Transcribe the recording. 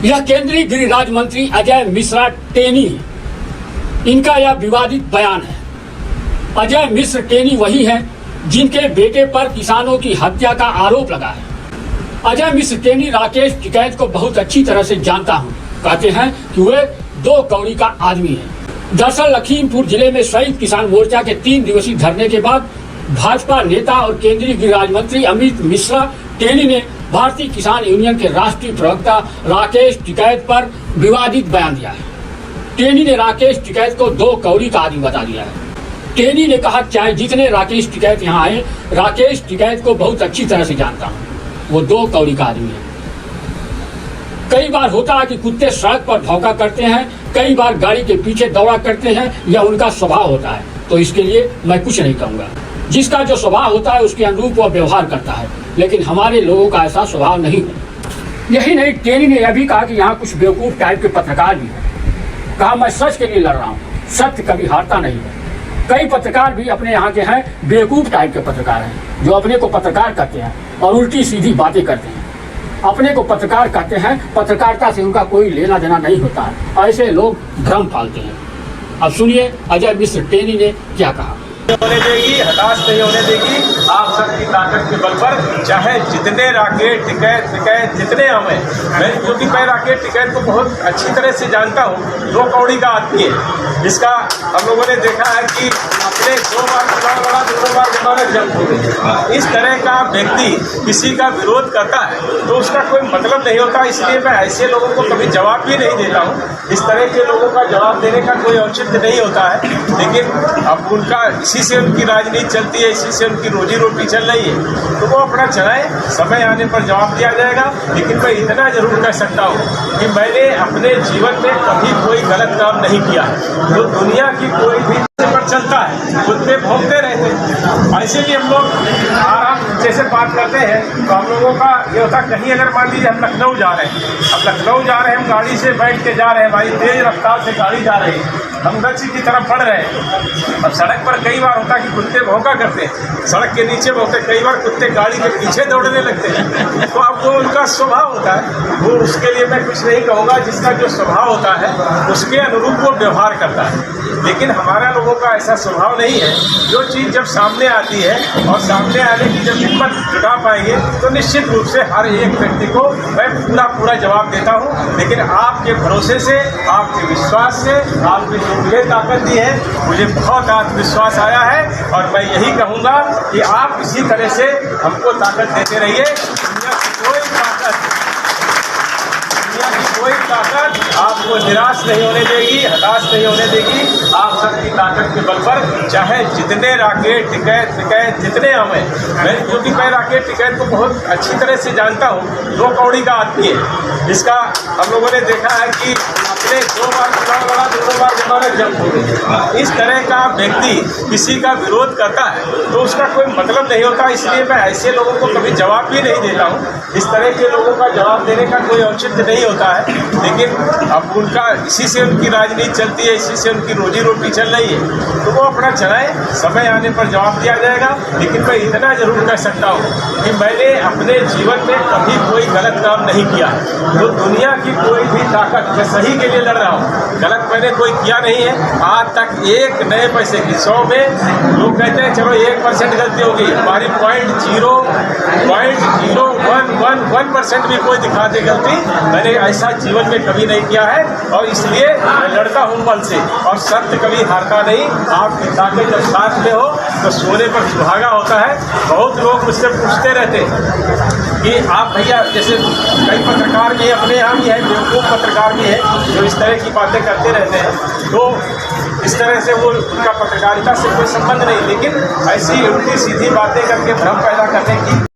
यह केंद्रीय गृह राज्य मंत्री अजय मिश्रा टेनी, इनका यह विवादित बयान है। अजय मिश्र टेनी वही हैं जिनके बेटे पर किसानों की हत्या का आरोप लगा है। अजय मिश्र टेनी राकेश टिकैत को बहुत अच्छी तरह से जानता हूं। कहते हैं कि वे 2 कौड़ी का आदमी है। दरअसल लखीमपुर जिले में संयुक्त किसान मोर्चा के 3 दिवसीय धरने के बाद भाजपा नेता और केंद्रीय गृह राज्य मंत्री अमित मिश्रा टेनी ने भारतीय किसान यूनियन के राष्ट्रीय प्रवक्ता राकेश टिकैत पर विवादित बयान दिया है। टेनी ने राकेश टिकैत को 2 कौड़ी का आदमी बता दिया है। टेनी ने कहा, चाहे जितने राकेश टिकैत यहाँ आए, राकेश टिकैत को बहुत अच्छी तरह से जानता हूँ, वो 2 कौड़ी का आदमी है। कई बार होता है कि कुत्ते सड़क पर भौंका करते हैं, कई बार गाड़ी के पीछे दौड़ा करते हैं, यह उनका स्वभाव होता है, तो इसके लिए मैं कुछ नहीं कहूँगा। जिसका जो स्वभाव होता है उसके अनुरूप वह व्यवहार करता है, लेकिन हमारे लोगों का ऐसा स्वभाव नहीं है। यही नहीं, टेनी ने यह भी कहा कि यहाँ कुछ बेवकूफ़ टाइप के पत्रकार भी हैं। कहा, मैं सच के लिए लड़ रहा हूँ, सत्य कभी हारता नहीं है। कई पत्रकार भी अपने यहाँ के हैं बेवकूफ़ टाइप के पत्रकार हैं, जो अपने को पत्रकार कहते हैं और उल्टी सीधी बातें करते हैं। अपने को पत्रकार कहते हैं, पत्रकारिता से उनका कोई लेना देना नहीं होता है। ऐसे लोग भ्रम पालते हैं। अब सुनिए अजय मिश्र टेनी ने क्या कहा। होने देगी, हताश नहीं होने देगी। आप सबकी ताकत के बल पर चाहे जितने राकेट टिकैत जितने हमें, मैं क्योंकि मैं राकेट टिकैत को बहुत अच्छी तरह से जानता हूँ, 2 कौड़ी का आदमी है। इसका हम लोगों ने देखा है कि अपने 2 बार चुनाव लड़ा, 2 बार जमानत जब्त हो गई। इस तरह का व्यक्ति किसी का विरोध करता है तो उसका कोई मतलब नहीं होता। इसलिए मैं ऐसे लोगों को कभी जवाब भी नहीं देता हूँ। इस तरह के लोगों का जवाब देने का कोई औचित्य नहीं होता है। लेकिन अब उनका इसी से उनकी राजनीति चलती है, इसी से उनकी रोजी रोटी चल रही है, तो वो अपना चलाए, समय आने पर जवाब दिया जाएगा। लेकिन मैं इतना जरूर कह सकता हूँ कि मैंने अपने जीवन में कभी कोई गलत काम नहीं किया है। तो दुनिया की कोई भी पर चलता है, कुत्ते भौंकते रहते हैं। ऐसे भी हम लोग आराम जैसे बात करते हैं तो हम लोगों का ये होता, कहीं अगर मान लीजिए हम लखनऊ जा रहे हैं, अब लखनऊ जा रहे हैं, हम गाड़ी से बैठ के जा रहे हैं, भाई तेज रफ्तार से गाड़ी जा रही है, हम गच्ची की तरफ बढ़ रहे हैं। अब सड़क पर कई बार होता है कि कुत्ते भौंका करते हैं, सड़क के नीचे भौंकते, कई बार कुत्ते गाड़ी के पीछे दौड़ने लगते हैं। तो अब वो उनका स्वभाव होता है, वो उसके लिए मैं कुछ नहीं कहूँगा। जिसका जो स्वभाव होता है उसके अनुरूप वो व्यवहार करता है। लेकिन हमारा लोगों का ऐसा स्वभाव नहीं है। जो चीज़ जब सामने आती है और सामने आने की जब हिम्मत जुटा पाएंगे तो निश्चित रूप से हर एक व्यक्ति को मैं पूरा जवाब देता हूँ। लेकिन आपके भरोसे से, आपके विश्वास से, आपने जो मुझे ताकत दी है, मुझे बहुत आत्मविश्वास आया है। और मैं यही कहूँगा कि आप इसी तरह से हमको ताकत देते रहिए। दुनिया की कोई ताकत आपको निराश नहीं होने देगी, हताश नहीं होने देगी। आप सबकी ताकत के बल पर चाहे जितने राकेट टिकैत जितने हमें, मैं क्योंकि मैं राकेट टिकैत को बहुत अच्छी तरह से जानता हूँ, 2 कौड़ी का आदमी है। इसका हम लोगों ने देखा है कि अपने 2 बार चुनाव लड़ा, 2 बार जमानत जब्त हो गई। इस तरह का व्यक्ति किसी का विरोध करता है तो उसका कोई मतलब नहीं होता। इसलिए मैं ऐसे लोगों को कभी जवाब भी नहीं देता हूँ। इस तरह के लोगों का जवाब देने का कोई औचित्य नहीं होता है। लेकिन अब उनका इसी से उनकी राजनीति चलती है, इसी से उनकी रोजी रोटी चल रही है, तो वो अपना चलाए, समय आने पर जवाब दिया जाएगा। लेकिन मैं इतना जरूर कह सकता हूँ कि मैंने अपने जीवन में कभी कोई गलत काम नहीं किया है। तो दुनिया की कोई भी ताकत, मैं सही के लिए लड़ रहा हूँ, गलत मैंने कोई किया नहीं है। आज तक एक नए पैसे की 100 में लोग कहते हैं चलो 1% गलती होगी, हमारी 0.01% भी कोई दिखा दे गलती, मैंने ऐसा जीवन में कभी नहीं किया है। और इसलिए मैं लड़ता हूँ बल से, और सत्य कभी हारता नहीं। आपकी ताकत जब साथ में हो तो सोने पर सुहागा होता है। बहुत लोग मुझसे पूछते रहते हैं कि आप भैया, जैसे कई पत्रकार भी अपने यहाँ भी है, बेवकूफ़ पत्रकार भी है, जो इस तरह की बातें करते रहते हैं, तो इस तरह से वो उनका पत्रकारिता से कोई संबंध नहीं। लेकिन ऐसी उल्टी सीधी बातें करके भ्रम पैदा करने की